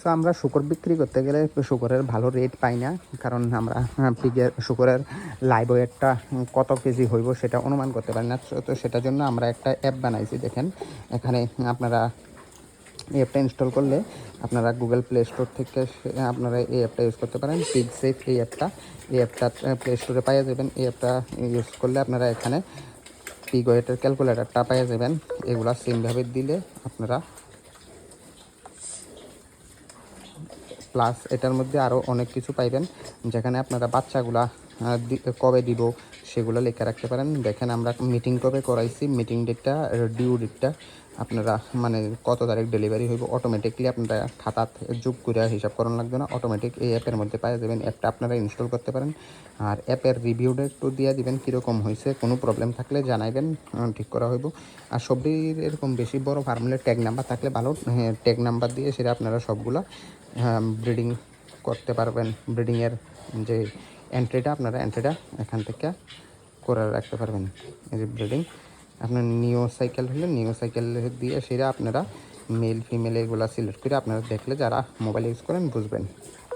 So আমরা শূকর বিক্রি করতে গেলে শূকরের ভালো রেট পাই না, কারণ আমরা পিগের শূকরের লাইভ ওয়েটটা কত কেজি হইব সেটা অনুমান করতে পারি না। তো সেটার জন্য আমরা একটা অ্যাপ বানাইছি। দেখেন এখানে আপনারা এই অ্যাপটা ইনস্টল করলে আপনারা গুগল প্লে স্টোর থেকে আপনারা এই অ্যাপটা ইউজ করতে পারেন, পিগ সেফ এই অ্যাপটা প্লে স্টোরে পাইয়ে যাবেন। এই অ্যাপটা ইউজ করলে আপনারা এখানে পিগ ওয়েটের ক্যালকুলেটারটা পাইয়ে যাবেন। এগুলা সেমভাবে দিলে আপনারা প্লাস এটার মধ্যে আরও অনেক কিছু পাইবেন, যেখানে আপনারা বাচ্চাগুলা কবে দিব সেগুলো লেখা রাখতে পারেন। দেখেন আমরা মিটিং কবে করাইছি, মিটিং ডেটটা, ডিউ ডেটটা, আপনারা মানে কত তারিখ ডেলিভারি হইব অটোমেটিকলি আপনারা খাতা যোগ করে হিসাব করানো লাগবে না, অটোমেটিক এই অ্যাপের মধ্যে পাওয়া যাবেন। অ্যাপটা আপনারা ইনস্টল করতে পারেন। আর অ্যাপের রিভিউটা একটু দিয়ে দিবেন কীরকম হয়েছে, কোনো প্রবলেম থাকলে জানাইবেন, ঠিক করা হইব। আর সবটির এরকম বেশি বড় ফার্মের ট্যাগ নাম্বার থাকলে ভালো, ট্যাগ নাম্বার দিয়ে সেটা আপনারা সবগুলা ব্রিডিং করতে পারবেন। ব্রিডিংয়ের যে এন্ট্রিটা আপনারা এন্ট্রিটা এখান থেকে করে রাখতে পারবেন। এই যে ব্রিডিং আপনার নিও সাইকেল হলে নিও সাইকেল দিয়ে সেটা আপনারা মেল ফিমেল এগুলো সিলেক্ট করে আপনারা দেখলে যারা মোবাইল ইউজ করেন বুঝবেন।